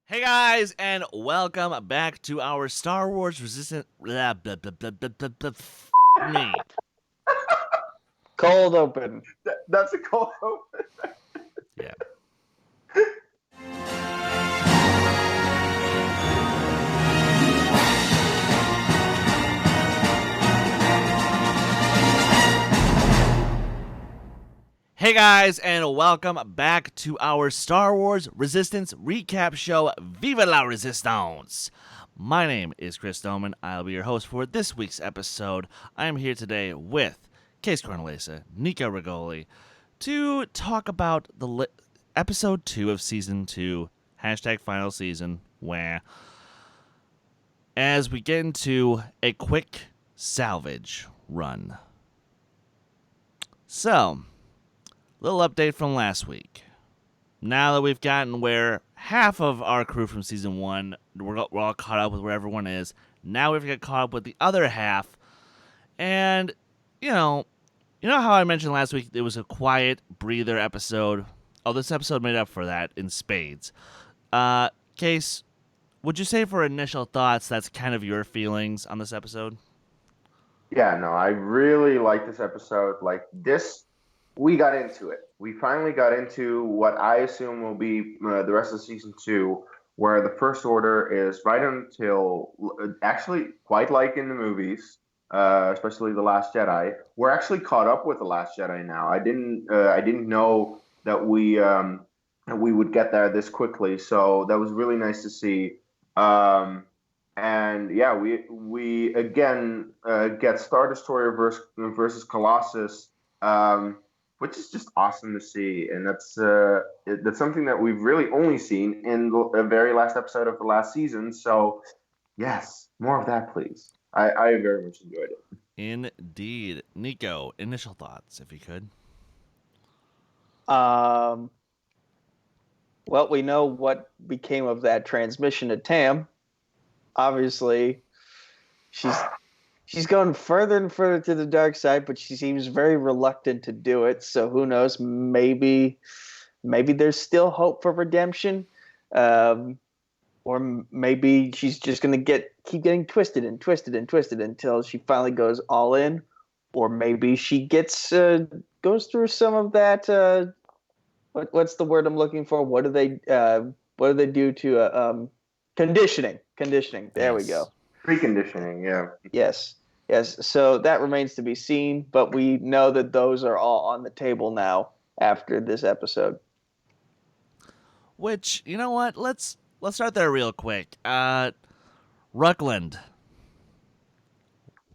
Hey guys, and welcome back to our Star Wars Resistance. Blah, blah, blah, blah, blah, blah, blah, me. Cold open. That's a cold open. Yeah. Hey guys, and welcome back to our Star Wars Resistance recap show, Viva la Resistance! My name is Chris Doman. I'll be your host for this week's episode. I am here today with Case Cornelisa, Nico Rigoli, to talk about the episode 2 of season 2, hashtag final season, where as we get into a quick salvage run. So, little update from last week. Now that we've gotten where half of our crew from season 1, we're all caught up with where everyone is. Now we have to get caught up with the other half. And, you know how I mentioned last week it was a quiet breather episode? Oh, this episode made up for that in spades. Case, would you say for initial thoughts that's kind of your feelings on this episode? Yeah, no, I really like this episode. We got into it. We finally got into what I assume will be the rest of season 2, where the First Order is right until, actually, quite like in the movies, especially The Last Jedi. We're actually caught up with The Last Jedi now. I didn't know that we would get there this quickly, so that was really nice to see. And yeah, we again get Star Destroyer versus Colossus, which is just awesome to see, and that's something that we've really only seen in the very last episode of the last season. So yes, more of that, please. I very much enjoyed it. Indeed. Nico, initial thoughts, if you could. Well, we know what became of that transmission to Tam. Obviously, she's going further and further to the dark side, but she seems very reluctant to do it. So who knows? Maybe there's still hope for redemption, or maybe she's just gonna keep getting twisted until she finally goes all in, or maybe she goes through some of that. What's the word I'm looking for? What do they do to conditioning? Conditioning. There we go. Preconditioning, yeah. Yes. So that remains to be seen, but we know that those are all on the table now after this episode. Which, you know what? Let's start there real quick. Ruckland.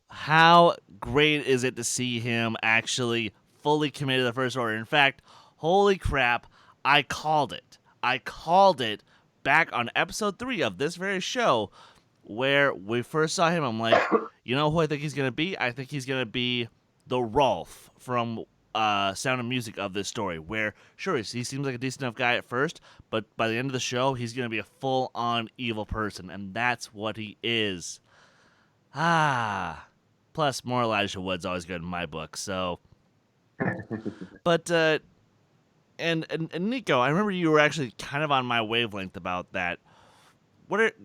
How great is it to see him actually fully committed to the First Order? In fact, holy crap, I called it. I called it back on episode 3 of this very show where we first saw him. I'm like, you know who I think he's going to be? I think he's going to be the Rolf from Sound of Music of this story, where, sure, he seems like a decent enough guy at first, but by the end of the show, he's going to be a full-on evil person, and that's what he is. Plus, more Elijah Wood's always good in my book, so... But, and Nico, I remember you were actually kind of on my wavelength about that.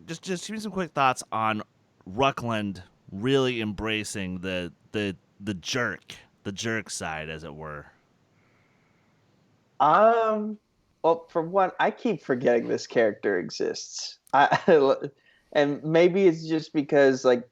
Just give me some quick thoughts on Ruckland really embracing the jerk side, as it were. Well, for one, I keep forgetting this character exists. And maybe it's just because like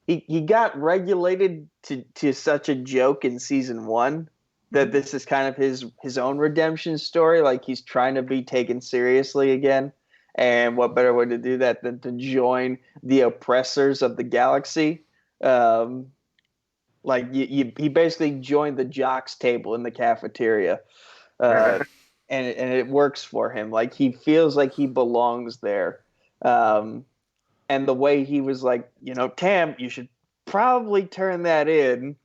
he got regulated to such a joke in season 1 that this is kind of his own redemption story. Like he's trying to be taken seriously again. And what better way to do that than to join the oppressors of the galaxy? He basically joined the jocks table in the cafeteria, and it works for him. Like he feels like he belongs there. And the way he was like, Tam, you should probably turn that in.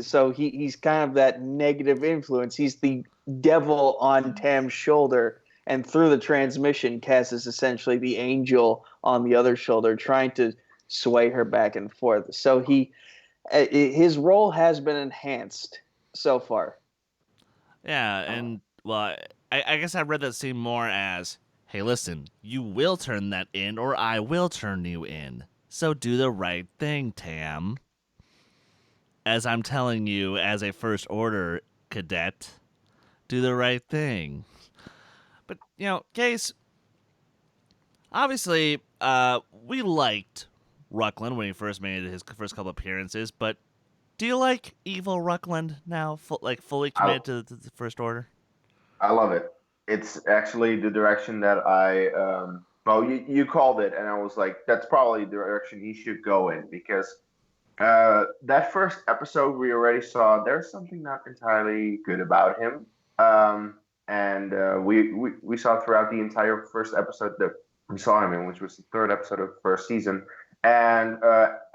So he's kind of that negative influence. He's the devil on Tam's shoulder. And through the transmission, Cass is essentially the angel on the other shoulder, trying to sway her back and forth. So his role has been enhanced so far. Yeah, and well, I guess I read that scene more as hey, listen, you will turn that in or I will turn you in. So do the right thing, Tam. As I'm telling you, as a First Order cadet, do the right thing. But, Case, obviously, we liked Ruckland when he first made his first couple appearances, but do you like evil Ruckland now, fully I, committed to the First Order? I love it. It's actually the direction that well, you called it, and I was like, that's probably the direction he should go in because that first episode we already saw there's something not entirely good about him. And we saw throughout the entire first episode that we saw him in, which was the third episode of the first season. And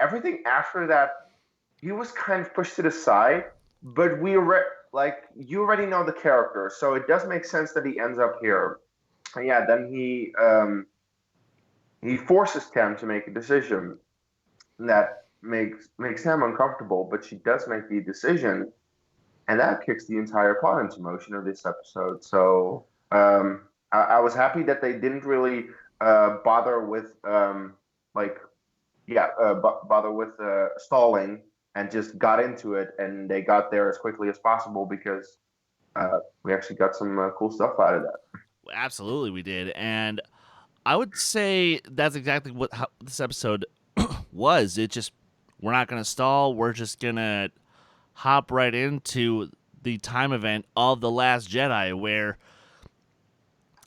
everything after that, he was kind of pushed to the side, but like you already know the character, so it does make sense that he ends up here. And yeah, then he forces Tam to make a decision that makes Tam uncomfortable, but she does make the decision, and that kicks the entire plot into motion of this episode. So I was happy that they didn't really bother with like bother with stalling and just got into it, and they got there as quickly as possible because we actually got some cool stuff out of that. Absolutely, we did. And I would say that's exactly how this episode was. We're not going to stall. We're just going to hop right into the time event of The Last Jedi, where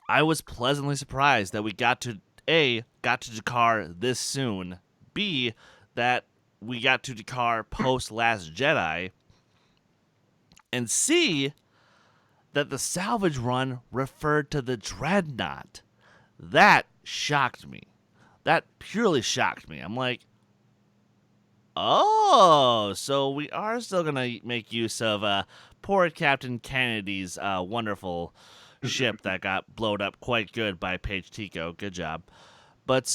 I was pleasantly surprised that we got to Jakar this soon. B, that we got to Jakar post Last Jedi. And C, that the salvage run referred to the Dreadnought. That shocked me. That purely shocked me. I'm like, oh, so we are still going to make use of poor Captain Kennedy's wonderful ship that got blowed up quite good by Paige Tico. Good job. But,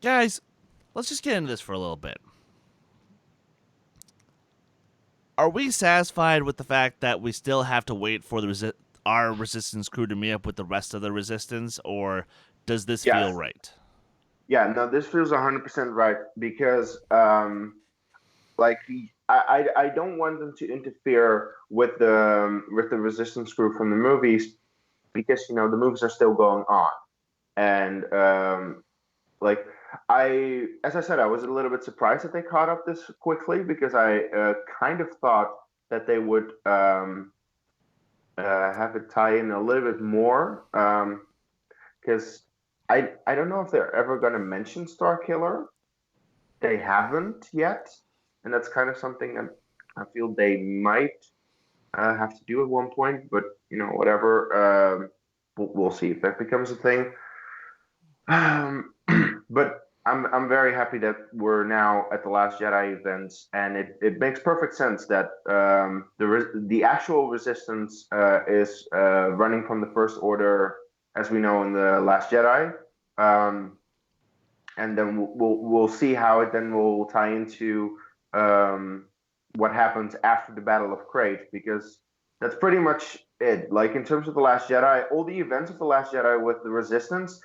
guys, let's just get into this for a little bit. Are we satisfied with the fact that we still have to wait for our Resistance crew to meet up with the rest of the Resistance, or does this feel right? Yeah, no, this feels 100% right because, like, I don't want them to interfere with the Resistance crew from the movies because the movies are still going on, and like as I said, I was a little bit surprised that they caught up this quickly because I kind of thought that they would have it tie in a little bit more because I don't know if they're ever going to mention Starkiller. They haven't yet, and that's kind of something that I feel they might have to do at one point. But whatever, we'll see if that becomes a thing. But I'm very happy that we're now at the Last Jedi events, and it makes perfect sense that the actual Resistance is running from the First Order, as we know in the Last Jedi, and then we'll see how it then will tie into what happens after the Battle of Crate, because that's pretty much it. Like in terms of the Last Jedi, all the events of the Last Jedi with the Resistance,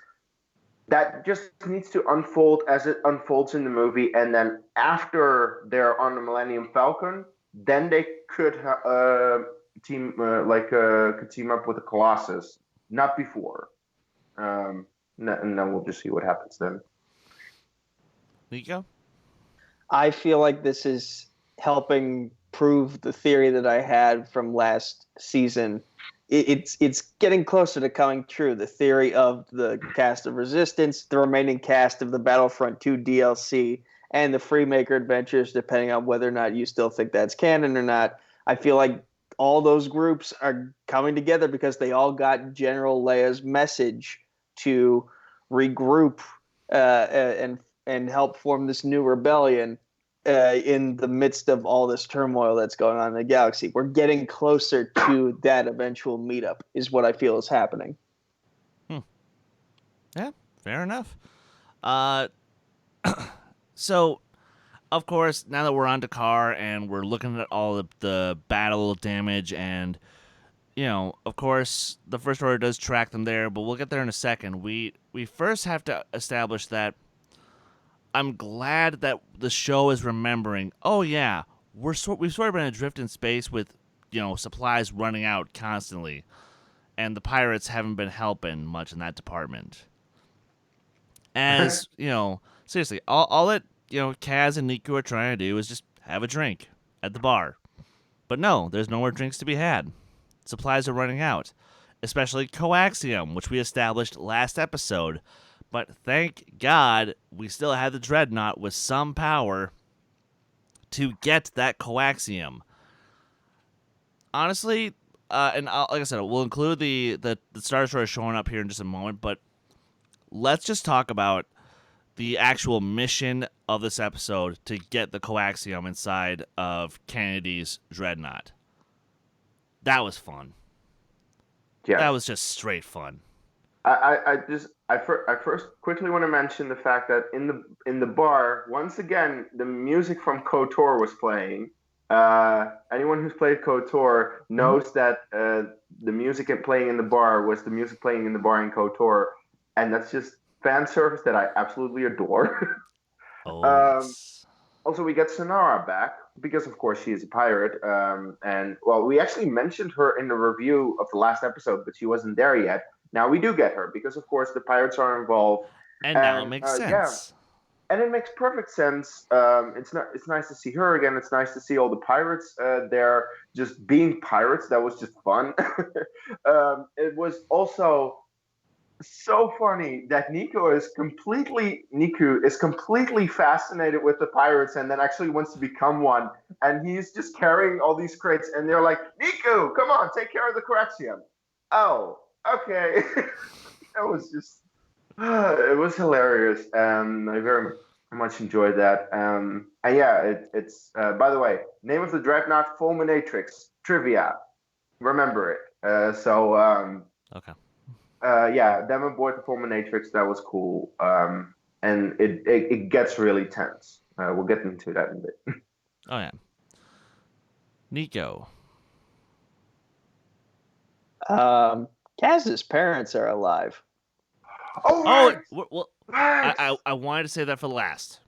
that just needs to unfold as it unfolds in the movie, and then after they're on the Millennium Falcon, then they could team up with the Colossus, not before. And then we'll just see what happens then. Nico? I feel like this is helping prove the theory that I had from last season. It's getting closer to coming true. The theory of the cast of Resistance, the remaining cast of the Battlefront 2 DLC, and the Freemaker Adventures, depending on whether or not you still think that's canon or not. I feel like all those groups are coming together because they all got General Leia's message to regroup and help form this new rebellion in the midst of all this turmoil that's going on in the galaxy. We're getting closer to that eventual meetup is what I feel is happening. Yeah, fair enough. So, of course, now that we're on Dakar and we're looking at all of the battle damage and of course, the First Order does track them there, but we'll get there in a second. We first have to establish that I'm glad that the show is remembering. Oh yeah, we've sort of been adrift in space with supplies running out constantly, and the pirates haven't been helping much in that department. As seriously, all that Kaz and Niku are trying to do is just have a drink at the bar, but no, there's no more drinks to be had. Supplies are running out, especially coaxium, which we established last episode. But thank God we still had the Dreadnought with some power to get that coaxium. Honestly, like I said, we'll include the Star Destroyer showing up here in just a moment, but let's just talk about the actual mission of this episode to get the coaxium inside of Kennedy's Dreadnought. That was fun. Yeah. That was just straight fun. I first quickly want to mention the fact that in the bar, once again, the music from KOTOR was playing. Anyone who's played KOTOR knows that the music playing in the bar was the music playing in the bar in KOTOR, and that's just fan service that I absolutely adore. Yes. Also, we get Sonara back because, of course, she is a pirate. And well, we actually mentioned her in the review of the last episode, but she wasn't there yet. Now we do get her because, of course, the pirates are involved. And now it makes sense. Yeah, and it makes perfect sense. It's nice to see her again. It's nice to see all the pirates there just being pirates. That was just fun. It was also so funny that Niku is completely fascinated with the pirates and then actually wants to become one. And he's just carrying all these crates, and they're like, Niku, come on, take care of the coaxium. Oh, okay. That was just, it was hilarious. I very much enjoyed that. And yeah, it's by the way, name of the Dreadnought, Fulminatrix. Trivia. Remember it. Okay. Yeah, them aboard the Fulminatrix, that was cool. And it gets really tense. We'll get into that in a bit. Oh, yeah. Nico. Kaz's parents are alive. Oh, right. Well, Right. I wanted to say that for last.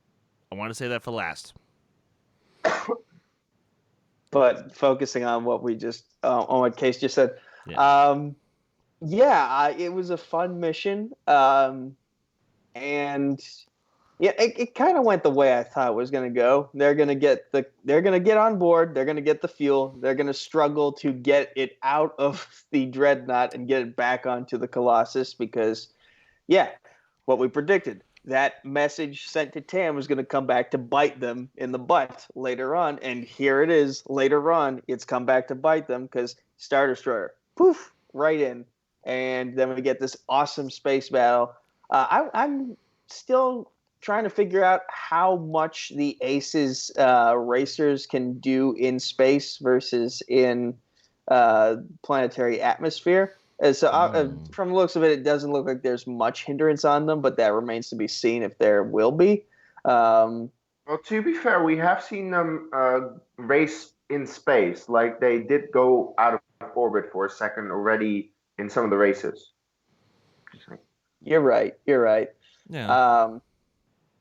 But focusing on what we just, on what Case just said. Yeah. It was a fun mission. And yeah, it kind of went the way I thought it was going to go. They're going to get on board. They're going to get the fuel. They're going to struggle to get it out of the Dreadnought and get it back onto the Colossus because, yeah, what we predicted. That message sent to Tam was going to come back to bite them in the butt later on. And here it is later on. It's come back to bite them because Star Destroyer, poof, right in. And then we get this awesome space battle. I'm still trying to figure out how much the Aces racers can do in space versus in planetary atmosphere. From the looks of it, it doesn't look like there's much hindrance on them, but that remains to be seen if there will be. Well, to be fair, we have seen them race in space. Like they did go out of orbit for a second already in some of the races. You're right. Yeah.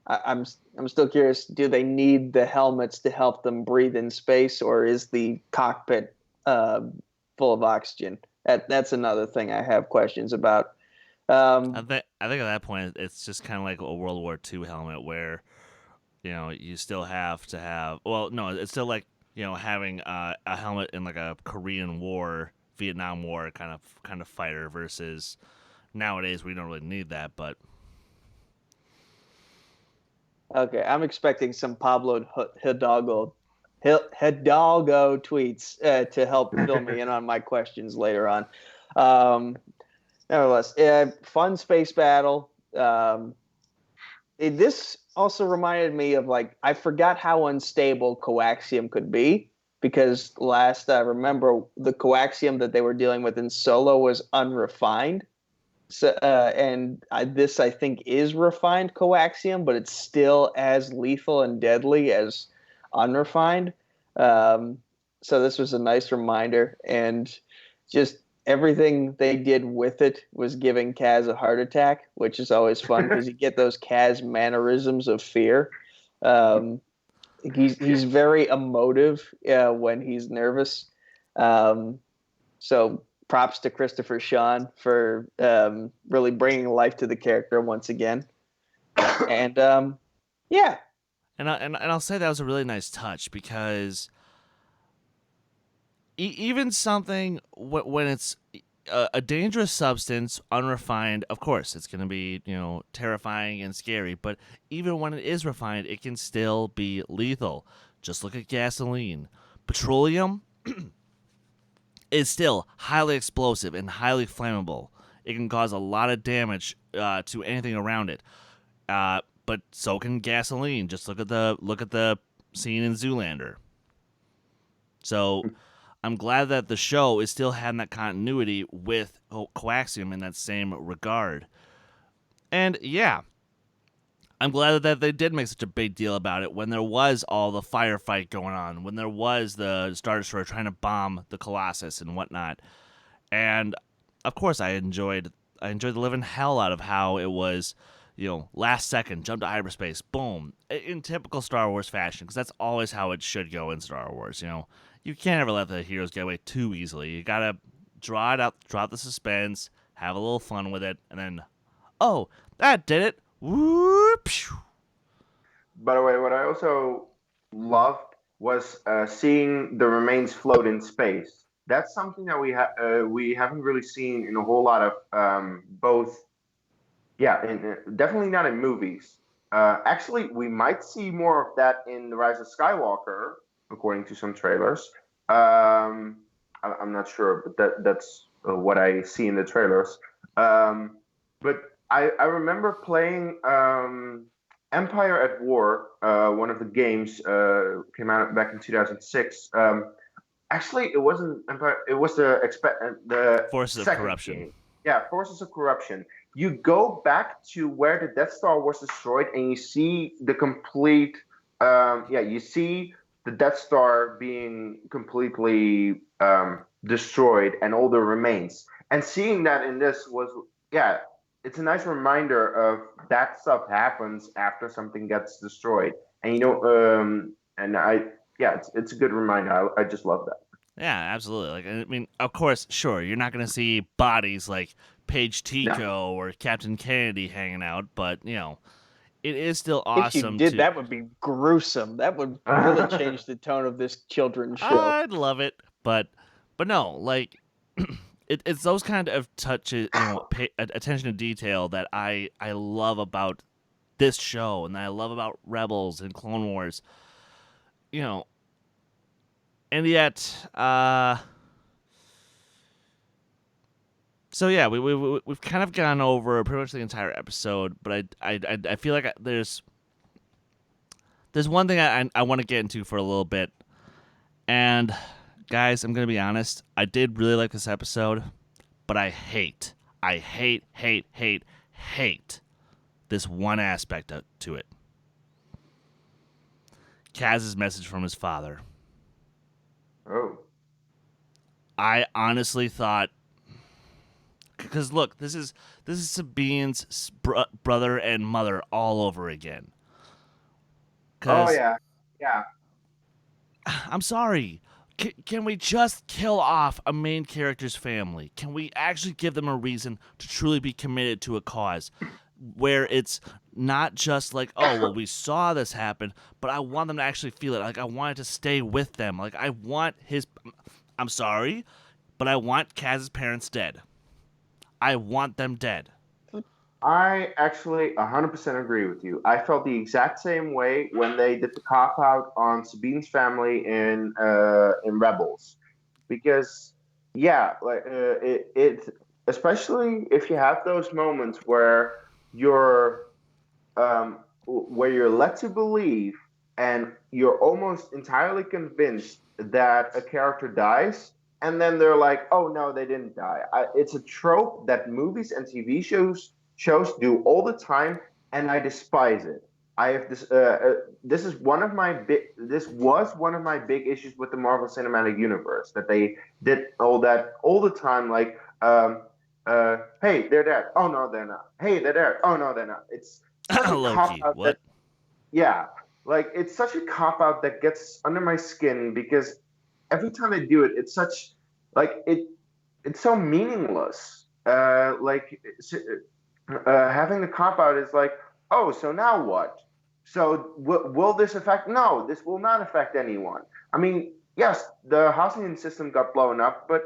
I'm still curious. Do they need the helmets to help them breathe in space, or is the cockpit full of oxygen? That's another thing I have questions about. I think at that point it's just kind of like a World War II helmet where you still have to have. Well, no, it's still like having a helmet in like a Korean War, Vietnam War kind of fighter versus nowadays we don't really need that, but. Okay, I'm expecting some Pablo Hidalgo tweets to help fill me in on my questions later on. Nevertheless, fun space battle. This also reminded me of I forgot how unstable coaxium could be because last I remember the coaxium that they were dealing with in Solo was unrefined. So, this I think is refined coaxium, but it's still as lethal and deadly as unrefined. So this was a nice reminder, and just everything they did with it was giving Kaz a heart attack, which is always fun because you get those Kaz mannerisms of fear. Um, he's very emotive when he's nervous. Um, so props to Christopher Sean for really bringing life to the character once again. And yeah, And I'll say that was a really nice touch because even something when it's a dangerous substance, unrefined, of course, it's going to be, terrifying and scary. But even when it is refined, it can still be lethal. Just look at gasoline. Petroleum is still highly explosive and highly flammable. It can cause a lot of damage to anything around it. But so can gasoline. Just look at the scene in Zoolander. So I'm glad that the show is still having that continuity with coaxium in that same regard. And yeah, I'm glad that they did make such a big deal about it when there was all the firefight going on, when there was the Star Destroyer trying to bomb the Colossus and whatnot. And of course, I enjoyed the living hell out of how it was, last second, jump to hyperspace, boom, in typical Star Wars fashion, because that's always how it should go in Star Wars. You can't ever let the heroes get away too easily. You gotta draw it out, drop the suspense, have a little fun with it, and then, oh, that did it. Whoop! By the way, what I also loved was seeing the remains float in space. That's something that we haven't really seen in a whole lot of both. Yeah, definitely not in movies. Actually, we might see more of that in The Rise of Skywalker, according to some trailers. I'm not sure, but that's what I see in the trailers. But I remember playing Empire at War, one of the games came out back in 2006. Actually, it wasn't Empire. It was the Forces of second Corruption. game. Yeah, Forces of Corruption. You go back to where the Death Star was destroyed, and you see the complete. You see the Death Star being completely destroyed and all the remains. And seeing that in this was, it's a nice reminder of that stuff happens after something gets destroyed. And it's a good reminder. I just love that. Yeah, absolutely. I mean, of course, sure, you're not going to see bodies like Paige Tico or Captain Kennedy hanging out, but, it is still if you awesome did, that would be gruesome. That would really change the tone of this children's show. I'd love it, but no, like, it's those kind of touches, attention to detail that I love about this show and that I love about Rebels and Clone Wars, and yet, so yeah, we've kind of gone over pretty much the entire episode, but I feel like there's one thing I want to get into for a little bit, and guys, I'm gonna be honest, I did really like this episode, but I hate this one aspect to it. Kaz's message from his father. Oh. I honestly thought, because look, this is Sabine's brother and mother all over again. Oh yeah. I'm sorry. Can we just kill off a main character's family? Can we actually give them a reason to truly be committed to a cause? Where it's not just like, oh, well, we saw this happen, but I want them to actually feel it. Like, I want it to stay with them. Like, I want I'm sorry, but I want Kaz's parents dead. I want them dead. I actually 100% agree with you. I felt the exact same way when they did the cop out on Sabine's family in Rebels, because it especially if you have those moments where you're led to believe and you're almost entirely convinced that a character dies, and then they're like, oh no, they didn't die. It's a trope that movies and TV shows do all the time, and I despise it. I have this. This is one of my big. This was one of my big issues with the Marvel Cinematic Universe, that they did all that all the time. Like, hey, they're there. Oh no, they're not. Hey, they're there. Oh no, they're not. It's such a cop Low-key, out that. what? Yeah, like it's such a cop out that gets under my skin because every time they do it, it's such like it's so meaningless. Having the cop out is like, oh, so now what? So will this affect? No, this will not affect anyone. I mean, yes, the housing system got blown up, but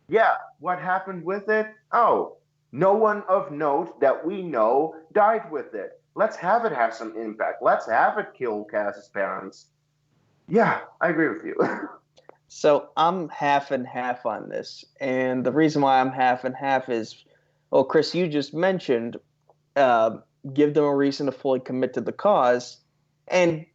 yeah, what happened with it? Oh, no one of note that we know died with it. Let's have it have some impact. Let's have it kill Cass's parents. Yeah, I agree with you. So I'm half and half on this, and the reason why I'm half and half is, well, Chris, you just mentioned uh, give them a reason to fully commit to the cause, and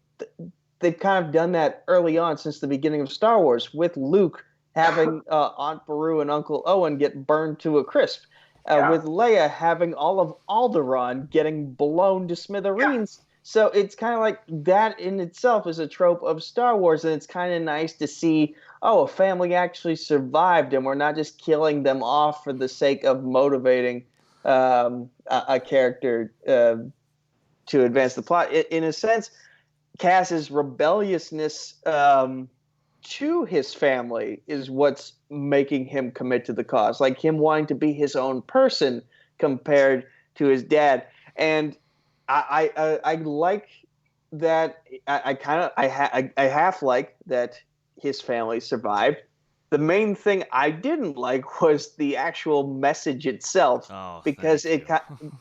they've kind of done that early on since the beginning of Star Wars, with Luke having Aunt Beru and Uncle Owen get burned to a crisp, Yeah, with Leia having all of Alderaan getting blown to yeah, smithereens. So it's kind of like that in itself is a trope of Star Wars, and it's kind of nice to see, oh, a family actually survived, and we're not just killing them off for the sake of motivating a character to advance the plot. In a sense, Cass's rebelliousness to his family is what's making him commit to the cause, like him wanting to be his own person compared to his dad. And I like that. I half like that his family survived. The main thing I didn't like was the actual message itself, Oh, because thank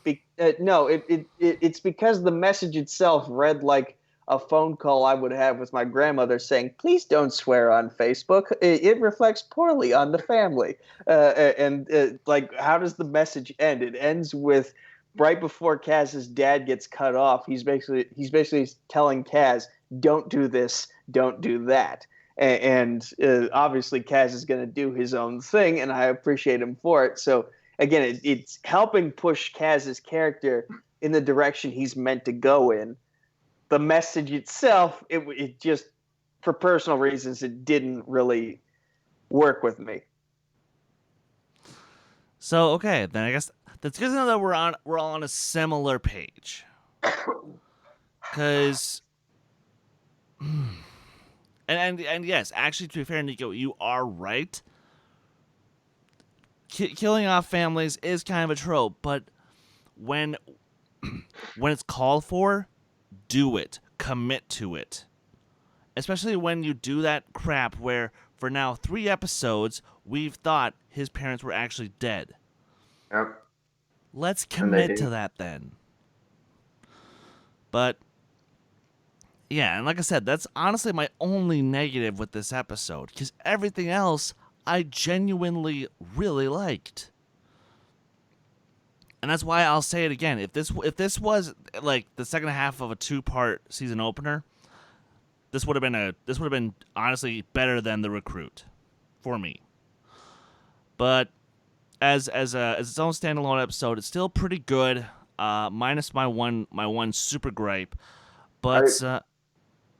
you. it's because the message itself read like a phone call I would have with my grandmother saying, "Please don't swear on Facebook. It reflects poorly on the family." Like, how does the message end? It ends with right before Kaz's dad gets cut off. He's basically telling Kaz, "Don't do this. Don't do that." And obviously Kaz is going to do his own thing, and I appreciate him for it. So again, it's helping push Kaz's character in the direction he's meant to go in. The message itself, it just, for personal reasons, it didn't really work with me. So okay, then I guess that's good to know that we're all on a similar page. Cause and yes, actually, to be fair, Nico, you are right. Killing off families is kind of a trope, but when when it's called for, do it. Commit to it. Especially when you do that crap where for now 3 episodes we've thought his parents were actually dead. yep. Let's And they commit to didn't. that then. But yeah, and like I said, that's honestly my only negative with this episode, because everything else I genuinely really liked. And that's why I'll say it again. If this was like the second half of a 2-part season opener, this would have been honestly better than The Recruit for me. But as its own standalone episode, it's still pretty good. Minus my one super gripe. I, But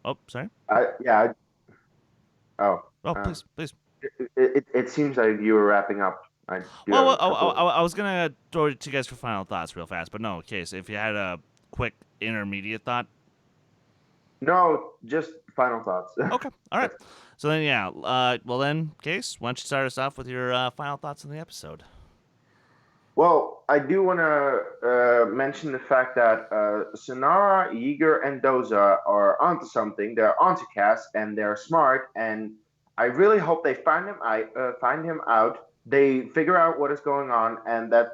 oh, sorry. yeah. Oh, Oh, uh, please. it seems like you were wrapping up. I do Well, have a well, couple. I was gonna throw it to you guys for final thoughts real fast, but no. Okay, so if you had a quick intermediate thought, No, just final thoughts. okay, all right. So then, yeah. Well then, Case, why don't you start us off with your final thoughts on the episode? Well, I do want to mention the fact that Sonara, Yeager, and Doza are onto something. They're onto Cass, and they're smart. And I really hope they find him out. They figure out what is going on, and that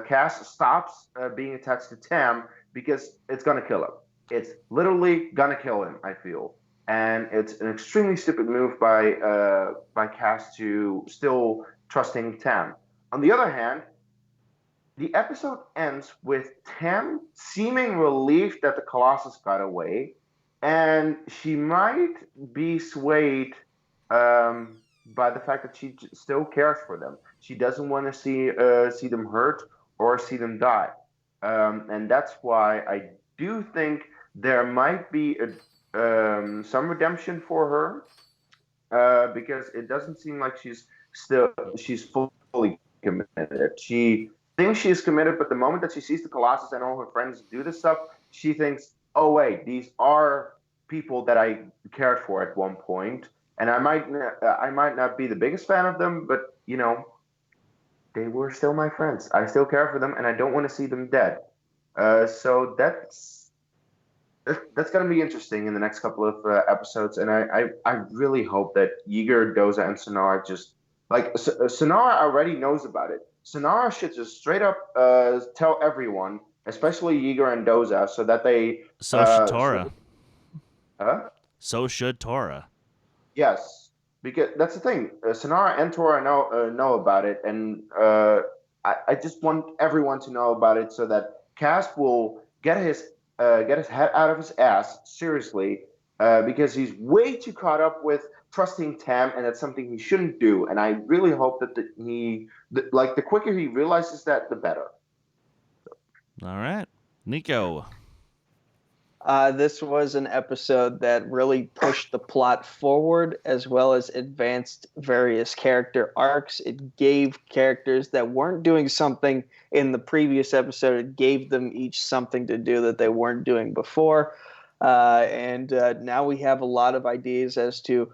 Cass stops being attached to Tam, because it's gonna kill him. It's literally gonna kill him. I feel, and it's an extremely stupid move by Cass to still trusting Tam. On the other hand, the episode ends with Tam seeming relieved that the Colossus got away, and she might be swayed by the fact that she still cares for them. She doesn't want to see them hurt or see them die, and that's why I do think there might be some redemption for her, because it doesn't seem like she's fully committed. She thinks she's committed, but the moment that she sees the Colossus and all her friends do this stuff, she thinks, "Oh wait, these are people that I cared for at one point, and I might not be the biggest fan of them, but they were still my friends. I still care for them, and I don't want to see them dead." So that's going to be interesting in the next couple of episodes, and I really hope that Yeager, Doza, and Sonara just Sonara already knows about it. Sonara should just straight up tell everyone, especially Yeager and Doza, so that they So should Tora. Huh? So should Tora. Yes, because that's the thing. Sonara and Tora know about it, and I just want everyone to know about it so that Cass will get his head out of his ass seriously, because he's way too caught up with trusting Tam, and that's something he shouldn't do. And I really hope that the quicker he realizes that, the better. All right, Nico. This was an episode that really pushed the plot forward as well as advanced various character arcs. It gave characters that weren't doing something in the previous episode, it gave them each something to do that they weren't doing before. And now we have a lot of ideas as to,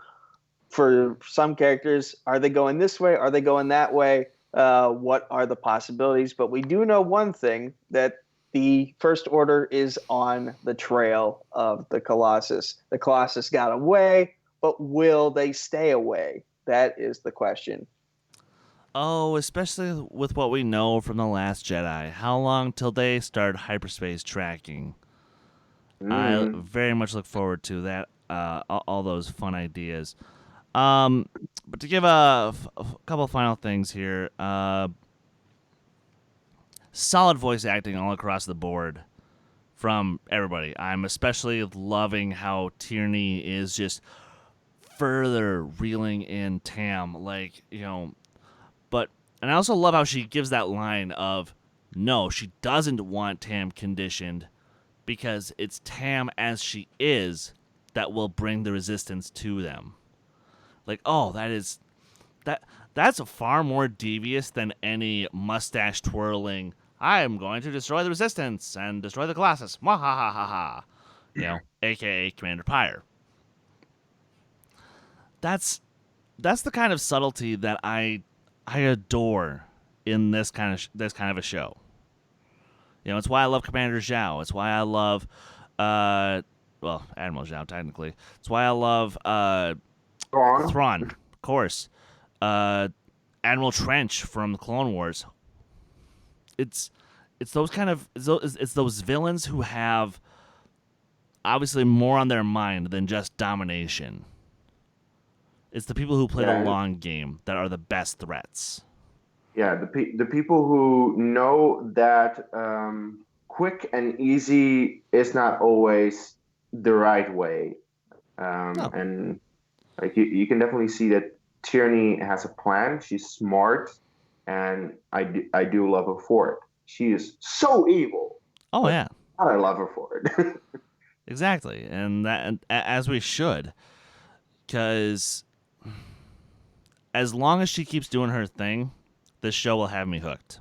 for some characters, are they going this way? Are they going that way? What are the possibilities? But we do know one thing, that the First Order is on the trail of the Colossus. The Colossus got away, but will they stay away? That is the question. Oh, especially with what we know from The Last Jedi. How long till they start hyperspace tracking? I very much look forward to that. All those fun ideas. But to give a couple final things here. Solid voice acting all across the board from everybody. I'm especially loving how Tierney is just further reeling in Tam, and I also love how she gives that line of, no, she doesn't want Tam conditioned, because it's Tam as she is that will bring the resistance to them. That's far more devious than any mustache twirling, I am going to destroy the resistance and destroy the Colossus. Mwahahaha. AKA Commander Pyre. That's the kind of subtlety that I adore in this kind of a show. It's why I love Commander Zhao. It's why I love Admiral Zhao technically. It's why I love Thrawn, of course. Admiral Trench from the Clone Wars. It's those villains who have obviously more on their mind than just domination. It's the people who play the long game that are the best threats. Yeah, the people who know that quick and easy is not always the right way, No. and you can definitely see that Tierney has a plan. She's smart, and I do love her for it. She is so evil. Oh yeah, I love her for it. exactly, and as we should, because as long as she keeps doing her thing, this show will have me hooked,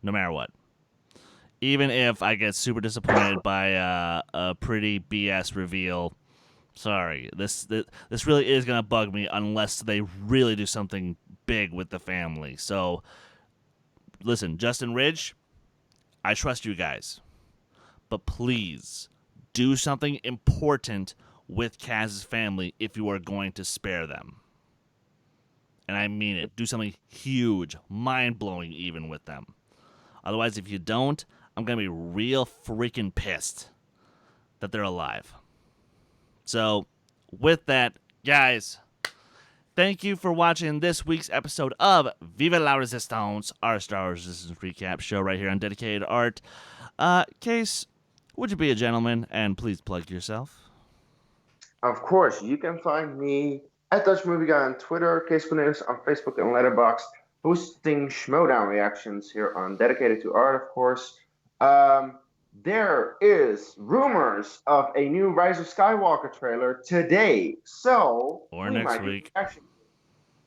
no matter what. Even if I get super disappointed by a pretty BS reveal, sorry, this really is gonna bug me unless they really do something big with the family. So, listen, Justin Ridge, I trust you guys, but please do something important with Kaz's family if you are going to spare them. And I mean it. Do something huge, mind-blowing even with them. Otherwise, if you don't, I'm going to be real freaking pissed that they're alive. So, with that, guys, thank you for watching this week's episode of Viva la Resistance, our Star Wars Resistance recap show right here on Dedicated Art. Case, would you be a gentleman and please plug yourself? Of course, you can find me at Dutch Movie Guy on Twitter, Case Cornelius on Facebook and Letterboxd, posting Schmodown reactions here on Dedicated to Art, of course. there is rumors of a new Rise of Skywalker trailer today. So Or we next might do week. a reaction.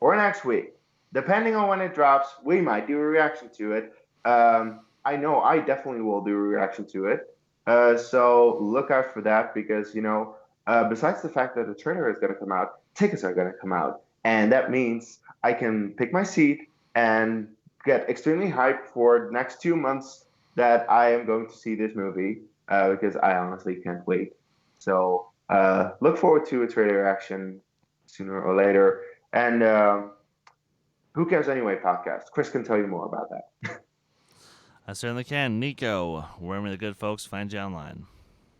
Or next week. Depending on when it drops, we might do a reaction to it. I know I definitely will do a reaction to it. So look out for that because, besides the fact that the trailer is going to come out, tickets are going to come out. And that means I can pick my seat and get extremely hyped for the next 2 months that I am going to see this movie because I honestly can't wait. So look forward to a trailer reaction sooner or later. And Who Cares Anyway podcast. Chris can tell you more about that. I certainly can. Nico, where may the good folks find you online?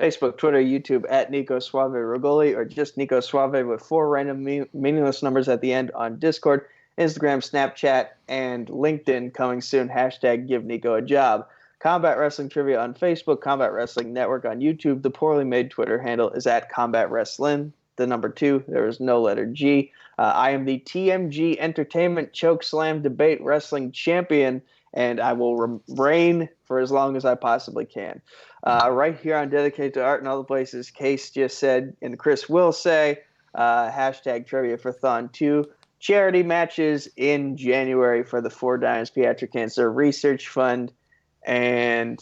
Facebook, Twitter, YouTube at Nico Suave Regoli, or just Nico Suave with 4 random meaningless numbers at the end on Discord, Instagram, Snapchat, and LinkedIn coming soon. Hashtag give Nico a job. Combat Wrestling Trivia on Facebook, Combat Wrestling Network on YouTube. The poorly made Twitter handle is at Combat Wrestling. The number 2, there is no letter G. I am the TMG Entertainment Chokeslam Debate Wrestling Champion, and I will reign for as long as I possibly can. Right here on Dedicated to Art and All the Places, Case just said, and Chris will say, hashtag Trivia for Thon 2. Charity matches in January for the 4 Dimes Pediatric Cancer Research Fund. And,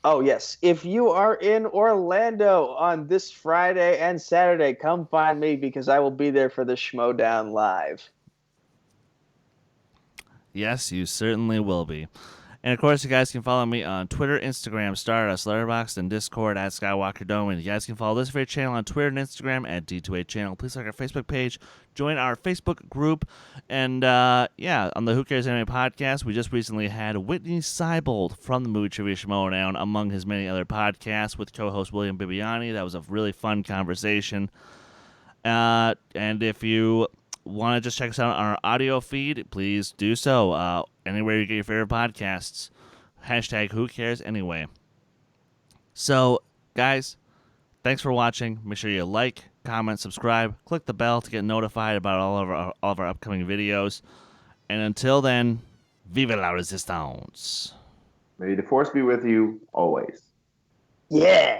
oh, yes, if you are in Orlando on this Friday and Saturday, come find me because I will be there for the Schmodown Live. Yes, you certainly will be. And of course, you guys can follow me on Twitter, Instagram, Stardust, Letterboxd, and Discord at Skywalker Dome. And you guys can follow this very channel on Twitter and Instagram at D2A Channel. Please like our Facebook page, join our Facebook group, and on the Who Cares Anime podcast, we just recently had Whitney Seibold from the Movie Trivia Schmodown among his many other podcasts with co-host William Bibiani. That was a really fun conversation. And if you want to just check us out on our audio feed, please do so. Anywhere you get your favorite podcasts. Hashtag Who Cares Anyway. So, guys, thanks for watching. Make sure you like, comment, subscribe, click the bell to get notified about all of our upcoming videos. And until then, Viva la Resistance. May the force be with you always. Yeah.